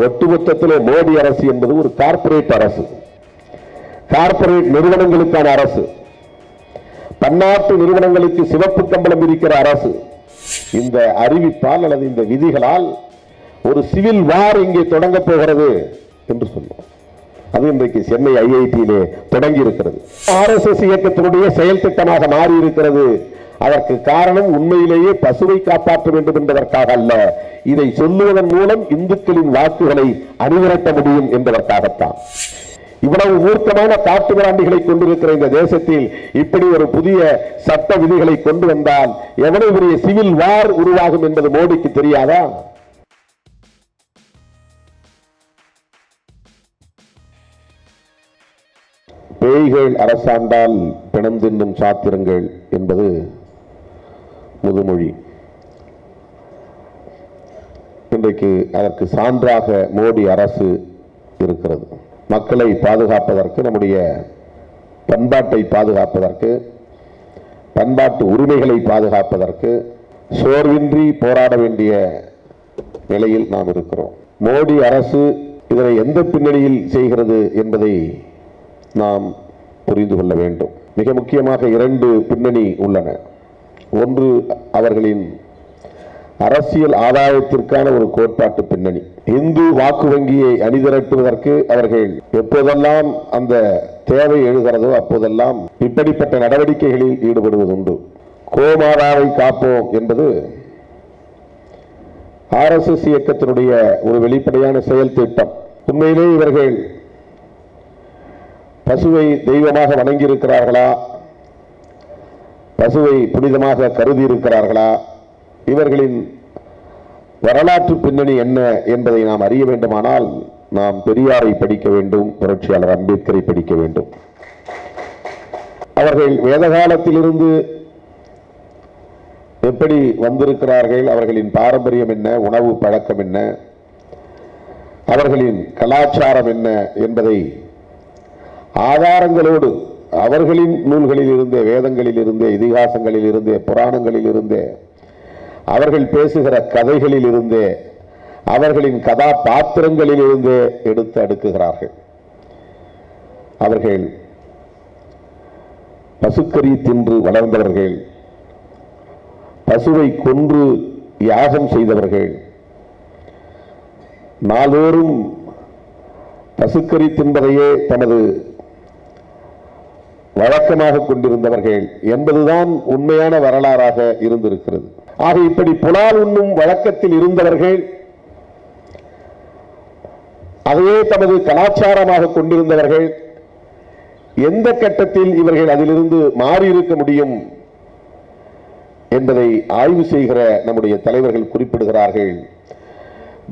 ஒட்டுமொத்தத்தில் மோடி அரசு என்பது ஒரு கார்ப்பரேட் அரசு, கார்ப்பரேட் நிறுவனங்களுக்கான அரசு, பன்னாட்டு நிறுவனங்களுக்கு சிவப்பு கம்பளம் இருக்கிற அரசு. இந்த அறிவிப்பால் அல்லது இந்த விதிகளால் ஒரு சிவில் வார் இங்கே தொடங்க போகிறது என்று சொன்னோம். அது இன்றைக்கு சென்னை ஐஐடியிலே தொடங்கி இருக்கிறது. RSS இயக்கத்தினுடைய செயல் திட்டமாக மாறி இருக்கிறது. அதற்கு காரணம் உண்மையிலேயே பசுவை காப்பாற்ற வேண்டும் என்பதற்காக அல்ல, இதை சொல்லுவதன் மூலம் இந்துக்களின் வாக்குகளை அணிதிரட்ட முடியும் என்பதற்காகத்தான். இவ்வளவு மூர்க்கமான காட்டுமிராண்டிகளை கொண்டிருக்கிற இந்த தேசத்தில் இப்படி ஒரு புதிய சட்ட விதிகளை கொண்டு வந்தால் எவ்வளவு பெரிய சிவில் வார் உருவாகும் என்பது மோடிக்கு தெரியாதா? பேய்கள் அரசாண்டால் பிணம் தின்னும் சாத்திரங்கள் என்பது முதுமொழி. இன்றைக்கு அதற்கு சான்றாக மோடி அரசு இருக்கிறது. மக்களை பாதுகாப்பதற்கு, நம்முடைய பண்பாட்டை பாதுகாப்பதற்கு, பண்பாட்டு உரிமைகளை பாதுகாப்பதற்கு சோர்வின்றி போராட வேண்டிய நிலையில் நாம் இருக்கிறோம். மோடி அரசு இதனை எந்த பின்னணியில் செய்கிறது என்பதை நாம் புரிந்து கொள்ள வேண்டும். மிக முக்கியமாக 2 பின்னணி உள்ளன. ஒன்று அவர்களின் அரசியல் ஆதாயத்திற்கான ஒரு கோட்பாட்டு பின்னணி. இந்து வாக்கு வங்கியை அணிதிரட்டுவதற்கு அவர்கள் எப்போதெல்லாம் அந்த தேவை எழுகிறதோ அப்போதெல்லாம் இப்படிப்பட்ட நடவடிக்கைகளில் ஈடுபடுவதுண்டு. கோமாதாவை காப்போம் என்பது RSS இயக்கத்தினுடைய ஒரு வெளிப்படையான செயல் திட்டம். உண்மையிலே இவர்கள் பசுவை தெய்வமாக வணங்கி இருக்கிறார்களா, பசுவை புனிதமாக கருதி இருக்கிறார்களா, இவர்களின் வரலாற்று பின்னணி என்ன என்பதை நாம் அறிய வேண்டுமானால் நாம் பெரியாரை படிக்க வேண்டும், புரட்சியாளர் அம்பேத்கரை படிக்க வேண்டும். அவர்கள் வேத காலத்திலிருந்து எப்படி வந்திருக்கிறார்கள், அவர்களின் பாரம்பரியம் என்ன, உணவு பழக்கம் என்ன, அவர்களின் கலாச்சாரம் என்ன என்பதை ஆதாரங்களோடு அவர்களின் நூல்களில் இருந்தே, வேதங்களில் இருந்தே, இதிகாசங்களில் இருந்தே, புராணங்களில் இருந்தே, அவர்கள் பேசுகிற கதைகளில் இருந்தே, அவர்களின் கதாபாத்திரங்களில் இருந்தே எடுத்து அடுக்குகிறார்கள். அவர்கள் பசுக்கறி தின்று வளர்ந்தவர்கள், பசுவை கொன்று யாகம் செய்தவர்கள், நாள்தோறும் பசுக்கறி தின்பதையே தனது வழக்கமாக கொண்டிருந்தவர்கள் என்பதுதான் உண்மையான வரலாறாக இருந்திருக்கிறது. ஆக இப்படி புலால் உண்ணும் வழக்கத்தில் இருந்தவர்கள், அதையே தமது கலாச்சாரமாக கொண்டிருந்தவர்கள், எந்த கட்டத்தில் இவர்கள் அதிலிருந்து மாறியிருக்க முடியும் என்பதை ஆய்வு செய்கிற நம்முடைய தலைவர்கள் குறிப்பிடுகிறார்கள்.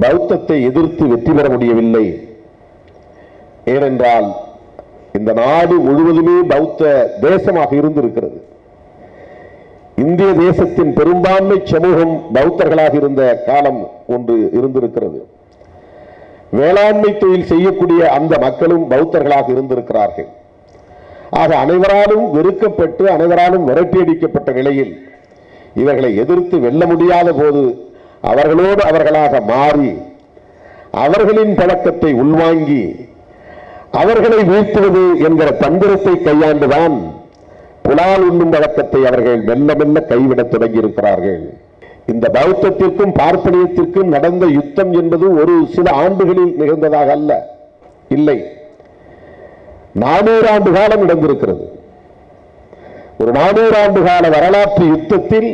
பௌத்தத்தை எதிர்த்து வெற்றி பெற முடியவில்லை. ஏனென்றால் இந்த நாடு முழுவதுமே பௌத்த தேசமாக இருந்திருக்கிறது. இந்திய தேசத்தின் பெரும்பான்மை சமூகம் பௌத்தர்களாக இருந்த காலம் ஒன்று இருந்திருக்கிறது. வேளாண்மை தொழில் செய்யக்கூடிய அந்த மக்களும் பௌத்தர்களாக இருந்திருக்கிறார்கள். ஆக அனைவராலும் வெறுக்கப்பட்டு, அனைவராலும் விரட்டியடிக்கப்பட்ட நிலையில் இவர்களை எதிர்த்து வெல்ல முடியாத போது அவர்களோடு அவர்களாக மாறி அவர்களின் பழக்கத்தை உள்வாங்கி அவர்களை வீழ்த்துவது என்கிற தந்திரத்தை கையாண்டுதான் புலால் உண்ணும் வழக்கத்தை அவர்கள் மெல்ல மெல்ல கைவிடத் தொடங்கி இருக்கிறார்கள். இந்த பௌத்தத்திற்கும் பார்ப்பனியத்திற்கும் நடந்த யுத்தம் என்பது ஒரு சில ஆண்டுகளில் நிகழ்ந்ததாக அல்ல, இல்லை, 400 ஆண்டு காலம் நடந்திருக்கிறது. ஒரு 400 ஆண்டு கால வரலாற்று யுத்தத்தில்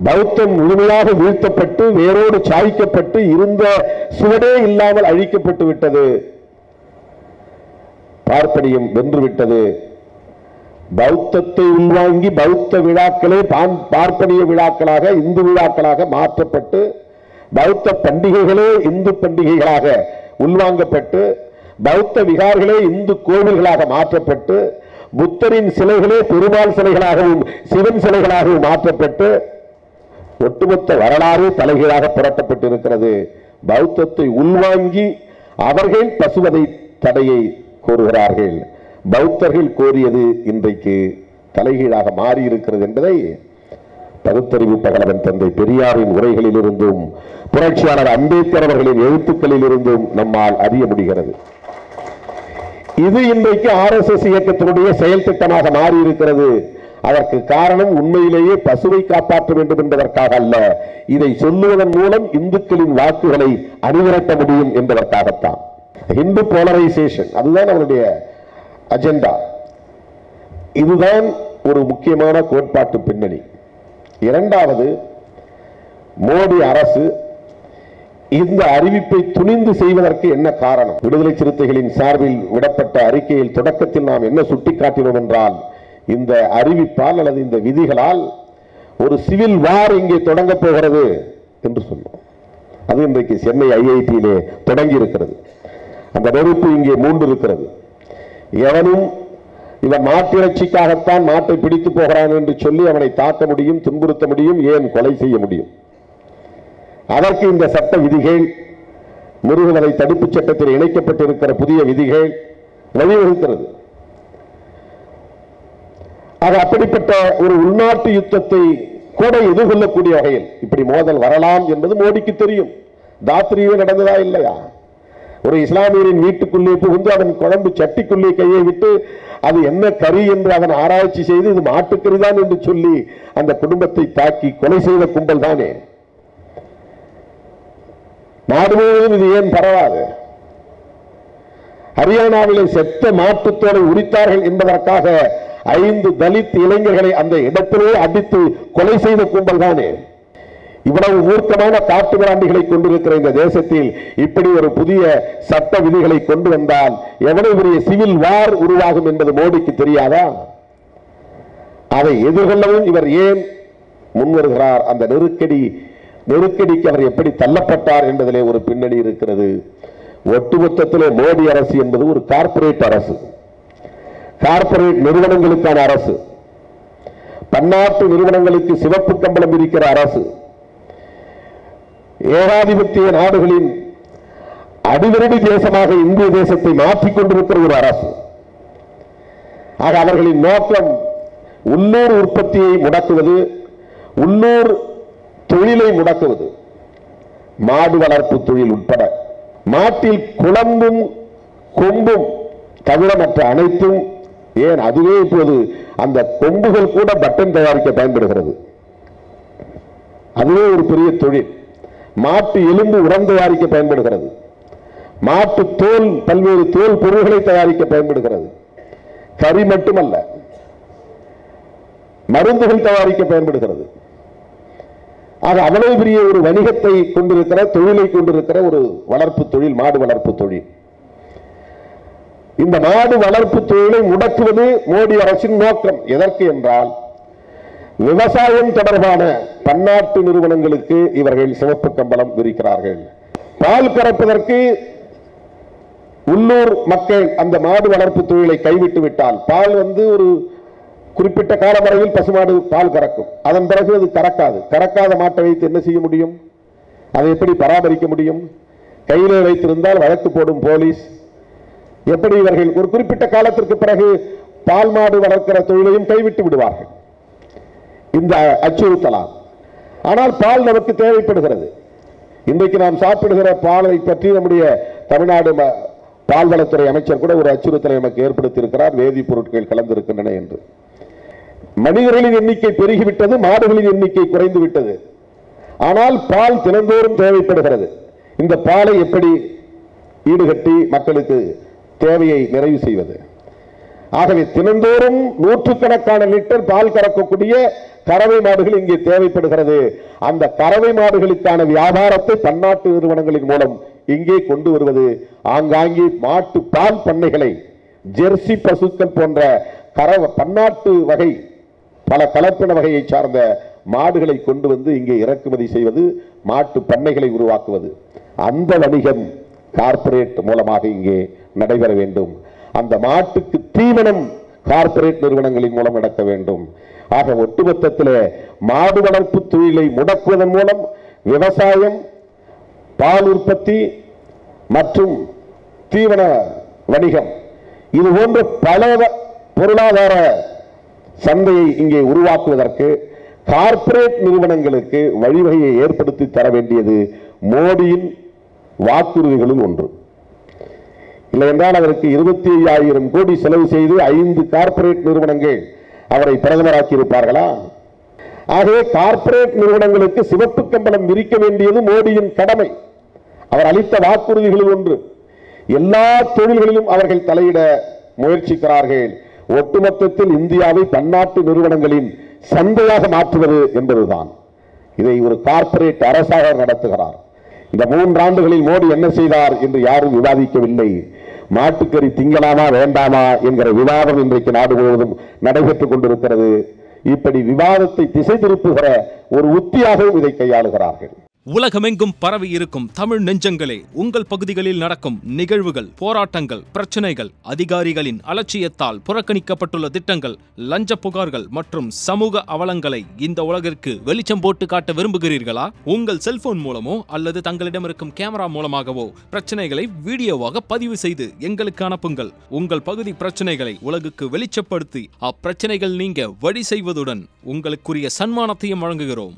பௌத்தம் முழுமையாக வீழ்த்தப்பட்டு வேரோடு சாய்க்கப்பட்டு இருந்த சுவடே இல்லாமல் அழிக்கப்பட்டு விட்டது. பார்ப்பனியம் வென்றுவிட்டது. பௌத்தத்தை உள்வாங்கி பௌத்த விழாக்களே பார்ப்பனிய விழாக்களாக, இந்து விழாக்களாக மாற்றப்பட்டு, பௌத்த பண்டிகைகளே இந்து பண்டிகைகளாக உள்வாங்கப்பட்டு, பௌத்த விகார்களே இந்து கோவில்களாக மாற்றப்பட்டு, புத்தரின் சிலைகளே பெருமாள் சிலைகளாகவும் சிவன் சிலைகளாகவும் மாற்றப்பட்டு, ஒட்டுமொத்த வரலாறு தலைகீழாக புரட்டப்பட்டிருக்கிறது. பௌத்தத்தை உள்வாங்கி அவர்கள் பசுவதை தடையை கோருகிறார்கள். பௌத்தர்கள் கோரியது இன்றைக்கு தலைகீழாக மாறி இருக்கிறது என்பதை பகுத்தறிவு பகலவன் தந்தை பெரியாரின் உரைகளில் இருந்தும் புரட்சியாளர் அம்பேத்கர் அவர்களின் எழுத்துக்களில் இருந்தும் நம்மால் அறிய முடிகிறது. இது இன்றைக்கு RSS இயக்கத்தினுடைய செயல் திட்டமாக மாறி இருக்கிறது. அதற்கு காரணம் உண்மையிலேயே பசுவை காப்பாற்ற வேண்டும் என்பதற்காக அல்ல, இதை சொல்லுவதன் மூலம் இந்துக்களின் வாக்குகளை அணிதிரட்ட முடியும் என்பதற்காகத்தான். இந்து போலரைசேஷன் அதுதான் அவருடைய அஜெண்டா. இதுதான் ஒரு முக்கியமான கோட்பாட்டு பின்னணி. இரண்டாவது, மோடி அரசு இந்த அறிவிப்பை துணிந்து செய்வதற்கு என்ன காரணம்? விடுதலை சிறுத்தைகளின் சார்பில் விடப்பட்ட அறிக்கையில் தொடக்கத்தில் நாம் என்ன சுட்டிக்காட்டினோம் என்றால், இந்த அறிவிப்பால் அல்லது இந்த விதிகளால் ஒரு சிவில் வார் இங்கே தொடங்க போகிறது என்று சொன்னோம். அது இன்றைக்கு சென்னை IIT-யிலே தொடங்கி இருக்கிறது. அந்த நெருப்பு இங்கே மூண்டு இருக்கிறது. எவனும் இவன் மாட்டிறைச்சிக்காகத்தான் மாட்டை பிடித்து போகிறான் என்று சொல்லி அவனை தாக்க முடியும், துன்புறுத்த முடியும், ஏன் கொலை செய்ய முடியும். அதற்கு இந்த சட்ட விதிகள், மிருகவதை தடுப்புச் சட்டத்தில் இணைக்கப்பட்டிருக்கிற புதிய விதிகள் வழிவகுக்கிறது. அது அப்படிப்பட்ட ஒரு உள்நாட்டு யுத்தத்தை கூட எதிர்கொள்ளக்கூடிய வகையில் இப்படி மோதல் வரலாம் என்பது மோடிக்கு தெரியும். தாத்ரியே நடந்ததா இல்லையா? ஒரு இஸ்லாமியரின் வீட்டுக்குள்ளே புகுந்து அதன் குழம்பு சட்டிக்குள்ளே கையை விட்டு அது என்ன கறி என்று அதன் ஆராய்ச்சி செய்து இது மாட்டுக்கறி தான் என்று சொல்லி அந்த குடும்பத்தை தாக்கி கொலை செய்த கும்பல் தானே. நாடு முழுவதும் இது ஏன் பரவாது? ஹரியானாவிலே செத்த மாட்டுத்தோலை உரித்தார்கள் என்பதற்காக 5 தலித் இளைஞர்களை அந்த இடத்திலே அடித்து கொலை செய்த கும்பல் தானே. இவ்வளவு மூர்க்கமான காட்டு மிராண்டிகளை கொண்டிருக்கிற இந்த தேசத்தில் இப்படி ஒரு புதிய சட்ட விதிகளை கொண்டு வந்தால் எவ்வளவு பெரிய சிவில் வார் உருவாகும் என்பது மோடிக்கு தெரியாதா? அதை எதிர்கொள்ளவும் இவர் ஏன் முன்வருகிறார்? அந்த நெருக்கடிக்கு அவர் எப்படி தள்ளப்பட்டார் என்பதிலே ஒரு பின்னணி இருக்கிறது. ஒட்டுமொத்தத்திலே மோடி அரசு என்பது ஒரு கார்ப்பரேட் அரசு, கார்ப்பரேட் நிறுவனங்களுக்கான அரசு, பன்னாட்டு நிறுவனங்களுக்கு சிவப்பு கம்பளம் இருக்கிற அரசு, ஏகாதிபத்திய நாடுகளின் அடிவரடி தேசமாக இந்திய தேசத்தை மாற்றிக் கொண்டிருக்கிற ஒரு அரசு. ஆக அவர்களின் நோக்கம் உள்ளூர் உற்பத்தியை முடக்குவது, உள்ளூர் தொழிலை முடக்குவது. மாடு வளர்ப்பு தொழில் உட்பட மாட்டில் குழம்பும் கொம்பும் தவிர மற்ற அனைத்தும், ஏன் அதுவே இப்போது அந்த கொம்புகள் கூட பட்டன் தயாரிக்க பயன்படுகிறது. அதுவே ஒரு பெரிய தொழில். மாட்டு எலும்பு உரம் தயாரிக்க பயன்படுகிறது. மாட்டு தோல், பல்வேறு தோல் பொருள்களை தயாரிக்க பயன்படுகிறது. கறி மட்டுமல்ல, மருந்துகள் தயாரிக்க பயன்படுகிறது. ஆக அவ்வளவு பெரிய ஒரு வணிகத்தை கொண்டிருக்கிற, தொழிலை கொண்டிருக்கிற ஒரு வளர்ப்பு தொழில் மாடு வளர்ப்பு தொழில். இந்த மாடு வளர்ப்பு தொழிலை முடக்குவது மோடி அரசின் நோக்கம். எதற்கு என்றால், விவசாயம் தொடர்பான பன்னாட்டு நிறுவனங்களுக்கு இவர்கள் சிவப்பு கம்பளம் விரிக்கிறார்கள். பால் கறப்பதற்கு உள்ளூர் மக்கள் அந்த மாடு வளர்ப்பு தொழிலை கைவிட்டு விட்டால், பால் ஒரு குறிப்பிட்ட கால வரையில் பசுமாடு பால் கறக்கும். அதன் பிறகு அது கறக்காது. கறக்காத மாட்டை வைத்து என்ன செய்ய முடியும்? அதை எப்படி பராமரிக்க முடியும்? கையிலே வைத்திருந்தால் வழக்கு போடும் போலீஸ். எப்படி இவர்கள் ஒரு குறிப்பிட்ட காலத்திற்கு பிறகு பால் மாடு வளர்க்கிற தொழிலையும் கைவிட்டு விடுவார்கள் இந்த அச்சுறுத்தலாம். ஆனால் பால் நமக்கு தேவைப்படுகிறது. இன்றைக்கு நாம் சாப்பிடுகிற பாலை பற்றி நம்முடைய தமிழ்நாடு பால்வளத்துறை அமைச்சர் கூட ஒரு அச்சுறுத்தலை நமக்கு ஏற்படுத்தி இருக்கிறார், வேதிப்பொருட்கள் கலந்திருக்கின்றன என்று. மனிதர்களின் எண்ணிக்கை பெருகிவிட்டது, மாடுகளின் எண்ணிக்கை குறைந்து விட்டது. ஆனால் பால் தினந்தோறும் தேவைப்படுகிறது. இந்த பாலை எப்படி ஈடுகட்டி மக்களுக்கு தேவையை நிறைவு செய்வது? ஆகவே தினந்தோறும் நூற்றுக்கணக்கான லிட்டர் பால் கறக்கக்கூடிய கறவை மாடுகள் இங்கே தேவைப்படுகிறது. அந்த கறவை மாடுகளுக்கான வியாபாரத்தை பன்னாட்டு நிறுவனங்களின் மூலம் இங்கே கொண்டு வருவது, ஆங்காங்கே மாட்டு பால் பண்ணைகளை, ஜெர்சி பசுக்கள் போன்ற பன்னாட்டு வகை பல கலப்பின வகையை சார்ந்த மாடுகளை கொண்டு வந்து இங்கே இறக்குமதி செய்வது, மாட்டு பண்ணைகளை உருவாக்குவது. அந்த வணிகம் கார்ப்பரேட் மூலமாக இங்கே நடைபெற வேண்டும். அந்த மாட்டுக்கு தீவனம் கார்ப்பரேட் நிறுவனங்களின் மூலம் நடக்க வேண்டும். ஆக ஒட்டுமொத்தத்தில் மாடு வளர்ப்பு தொழிலை முடக்குவதன் மூலம் விவசாயம், பால் உற்பத்தி மற்றும் தீவன வணிகம், இது போன்ற பல பொருளாதார சந்தையை இங்கே உருவாக்குவதற்கு கார்ப்பரேட் நிறுவனங்களுக்கு வழிவகையை ஏற்படுத்தி தர வேண்டியது மோடியின் வாக்குறுதிகளில் ஒன்று. இல்லை என்றால் அதற்கு 25,000 கோடி செலவு செய்து 5 கார்ப்பரேட் நிறுவனங்கள் அவரை பிரதமராக்கி இருப்பார்களா? ஆகவே கார்ப்பரேட் நிறுவனங்களுக்கு சிவப்பு கம்பளம் விரிக்க வேண்டியது மோடியின் கடமை. அவர் அளித்த வாக்குறுதிகளில் ஒன்று. எல்லா தொழில்களிலும் அவர்கள் தலையிட முயற்சிக்கிறார்கள். ஒட்டுமொத்தத்தில் இந்தியாவை பன்னாட்டு நிறுவனங்களின் சந்தையாக மாற்றுவது என்பதுதான். இதை ஒரு கார்ப்பரேட் அரசாக நடத்துகிறார். இந்த 3 ஆண்டுகளில் மோடி என்ன செய்தார் என்று யாரும் விவாதிக்கவில்லை. மாட்டுக்கறி திங்கலாமா வேண்டாமா என்கிற விவாதம் இன்றைக்கு நாடு முழுவதும் நடைபெற்றுக் கொண்டிருக்கிறது. இப்படி விவாதத்தை திசை திருப்புகிற ஒரு உத்தியாகவும் இதை கையாளுகிறார்கள். உலகமெங்கும் பரவி இருக்கும் தமிழ் நெஞ்சங்களே, உங்கள் பகுதிகளில் நடக்கும் நிகழ்வுகள், போராட்டங்கள், பிரச்சனைகள், அதிகாரிகளின் அலட்சியத்தால் புறக்கணிக்கப்பட்டுள்ள திட்டங்கள், லஞ்ச புகார்கள் மற்றும் சமூக அவலங்களை இந்த உலகிற்கு வெளிச்சம் போட்டு காட்ட விரும்புகிறீர்களா? உங்கள் செல்போன் மூலமோ அல்லது தங்களிடம் இருக்கும் கேமரா மூலமாகவோ பிரச்சனைகளை வீடியோவாக பதிவு செய்து எங்களுக்கு அனுப்புங்கள். உங்கள் பகுதி பிரச்சனைகளை உலகுக்கு வெளிச்சப்படுத்தி அப்பிரச்சனைகள் நீங்க வழி செய்வதுடன் உங்களுக்குரிய சன்மானத்தையும் வழங்குகிறோம்.